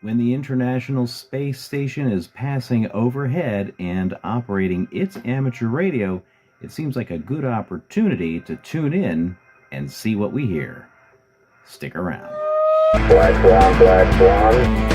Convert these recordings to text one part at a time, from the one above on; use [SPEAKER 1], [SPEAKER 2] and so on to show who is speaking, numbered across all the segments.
[SPEAKER 1] When the International Space Station is passing overhead and operating its amateur radio, it seems like a good opportunity to tune in and see what we hear. Stick around.
[SPEAKER 2] Black Swan, Black Swan.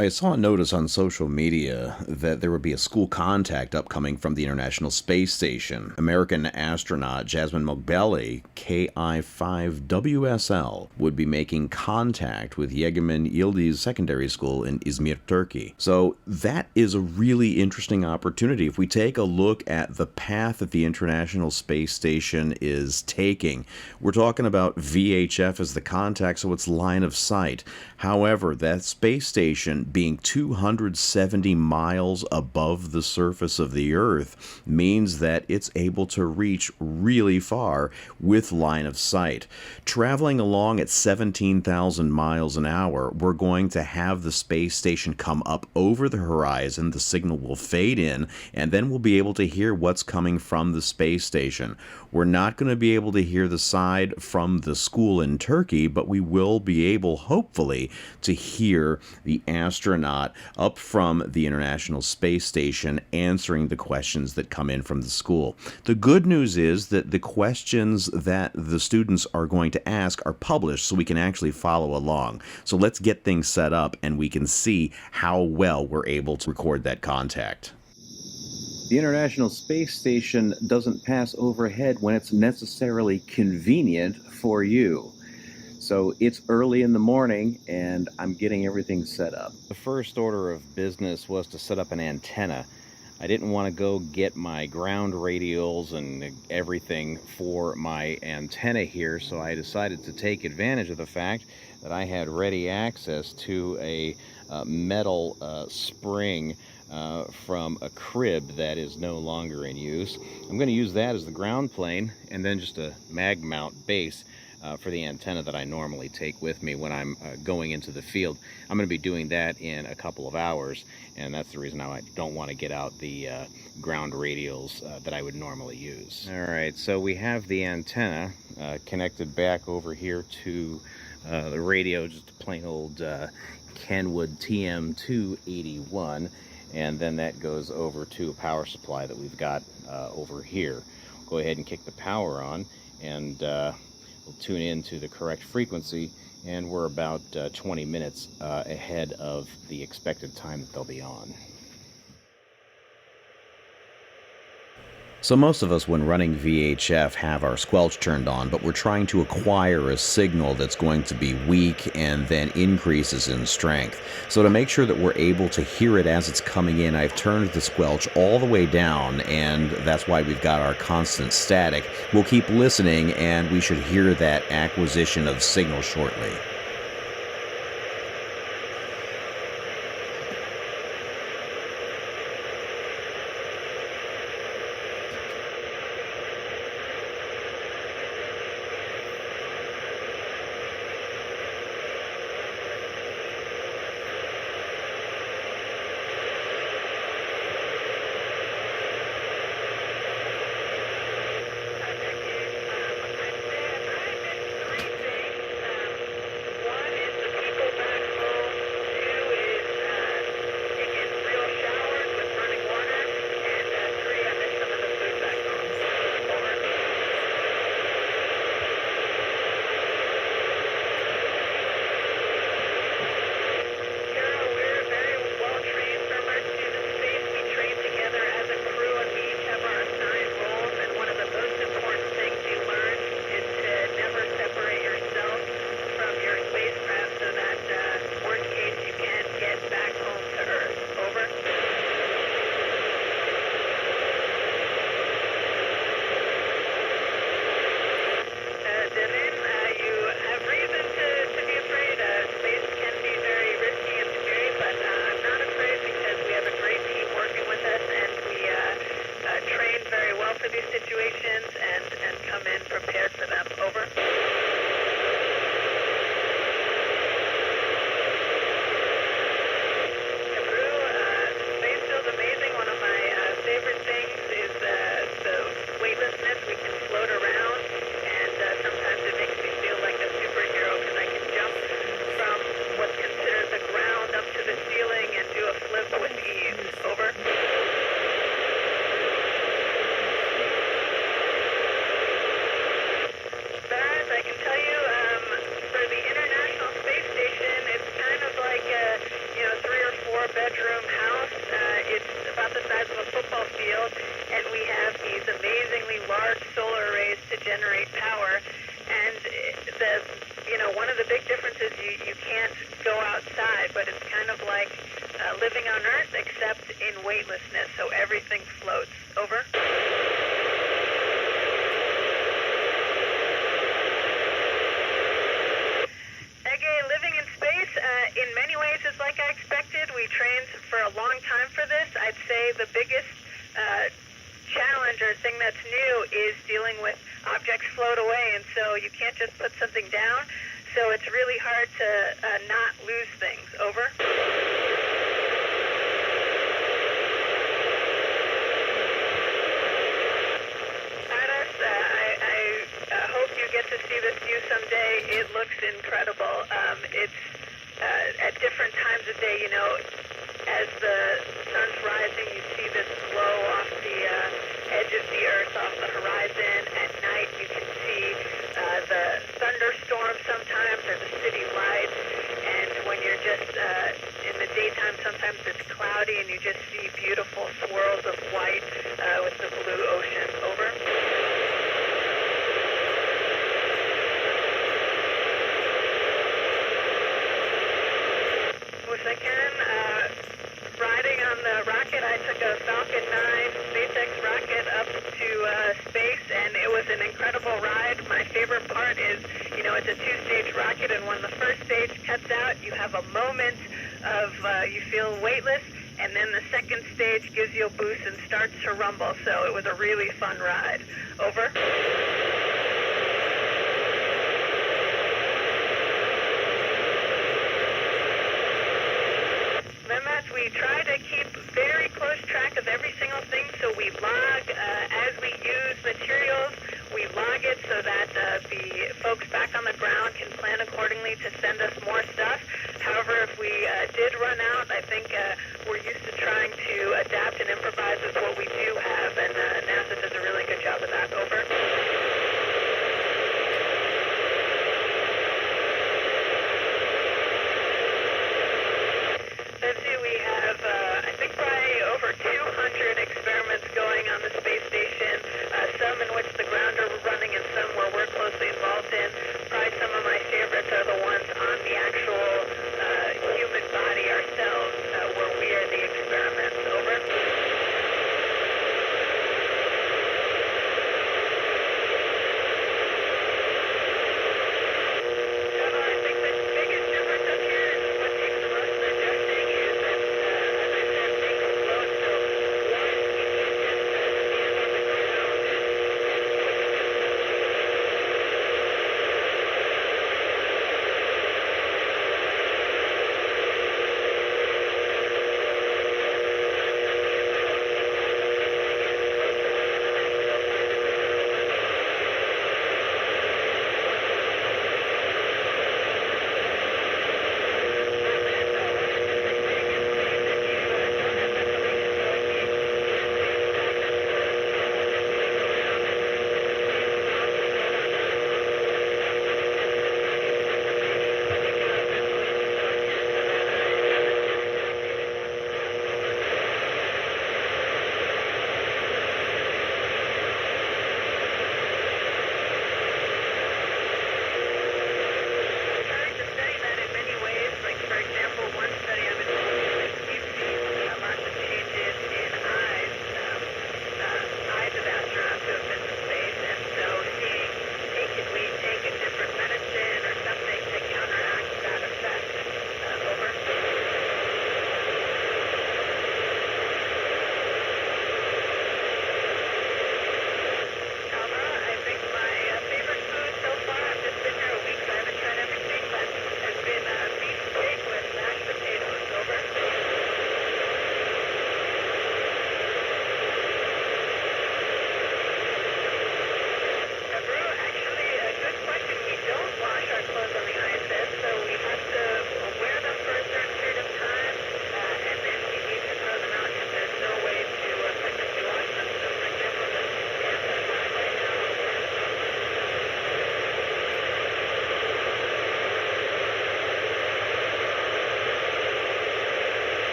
[SPEAKER 3] I saw a notice on social media that there would be a school contact upcoming from the International Space Station. American astronaut Egemen Moghbeli, KD8TTE, would be making contact with Egemen Yildiz Secondary School in İzmir, Turkey. So that is a really interesting opportunity. If we take a look at the path that the International Space Station is taking, we're talking about VHF as the contact, so it's line of sight. However, that space station being 270 miles above the surface of the Earth means that it's able to reach really far with line of sight. Traveling along at 17,000 miles an hour, we're going to have the space station come up over the horizon, the signal will fade in, and then we'll be able to hear what's coming from the space station. We're not going to be able to hear the side from the school in Turkey, but we will be able, hopefully, to hear the astronaut up from the International Space Station answering the questions that come in from the school. The good news is that the questions that the students are going to ask are published so we can actually follow along. So let's get things set up and we can see how well we're able to record that contact.
[SPEAKER 1] The International Space Station doesn't pass overhead when it's necessarily convenient for you. So it's early in the morning and I'm getting everything set up. The first order of business was to set up an antenna. I didn't want to go get my ground radials and everything for my antenna here, so I decided to take advantage of the fact that I had ready access to a metal spring from a crib that is no longer in use. I'm going to use that as the ground plane and then just a mag mount base for the antenna that I normally take with me when I'm going into the field. I'm going to be doing that in a couple of hours, and that's the reason I don't want to get out the ground radials that I would normally use. Alright, so we have the antenna connected back over here to the radio, just a plain old Kenwood TM281, and then that goes over to a power supply that we've got over here. Go ahead and kick the power on, and we'll tune in to the correct frequency, and we're about 20 minutes ahead of the expected time that they'll be on.
[SPEAKER 3] So most of us, when running VHF, have our squelch turned on, but we're trying to acquire a signal that's going to be weak and then increases in strength. So to make sure that we're able to hear it as it's coming in, I've turned the squelch all the way down, and that's why we've got our constant static. We'll keep listening, and we should hear that acquisition of signal shortly.
[SPEAKER 4] ride, but it's kind of like living on Earth except in weightlessness, so everything floats. Over. Living in space, in many ways, is like I expected. We trained for a long time for this. I'd say the biggest challenge or thing that's new is dealing with objects float away, and so you can't just put something down. So it's really hard to not lose things. Over. I hope you get to see this view someday. It looks incredible. It's at different times of day, you know, as the sun's rising, you see this glow off the edge of the Earth, off the horizon. At night, you can see the thunderstorms sometimes, or the city lights. And when you're just in the daytime, sometimes it's cloudy, and you just see beautiful swirls of white with the blue ocean. Over. I can. Riding on the rocket, I took a Falcon 9 SpaceX rocket up to space, and it was an incredible ride. My favorite part is, you know, it's a two-stage rocket, and when the first stage cuts out, you have a moment of, you feel weightless, and then the second stage gives you a boost and starts to rumble, so it was a really fun ride. Over. We try to keep very close track of every single thing, so we log as we use materials. We log it so that the folks back on the ground can plan accordingly to send us more stuff. However, if we did run out, I think we're used to trying to adapt and improvise with what we do have, and NASA does a really good job of that. Over. I think probably over 200 experiments going on the space station, some in which the ground are running and some where we're closely involved in. Probably some of my favorites are the ones on the actual human body ourselves, where we are the experiments. Over.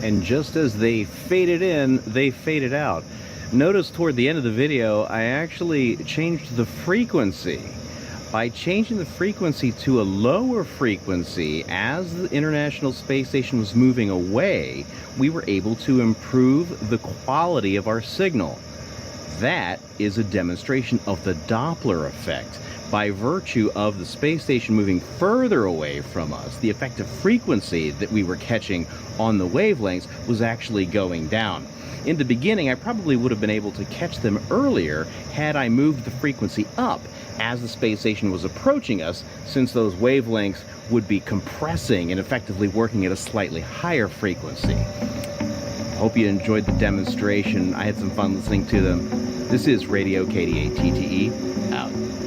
[SPEAKER 1] And just as they faded in, they faded out. Notice toward the end of the video, I actually changed the frequency. By changing the frequency to a lower frequency as the International Space Station was moving away, we were able to improve the quality of our signal. That is a demonstration of the Doppler effect. By virtue of the space station moving further away from us, the effective frequency that we were catching on the wavelengths was actually going down. In the beginning, I probably would have been able to catch them earlier had I moved the frequency up as the space station was approaching us, since those wavelengths would be compressing and effectively working at a slightly higher frequency. Hope you enjoyed the demonstration. I had some fun listening to them. This is Radio KD8TTE, out.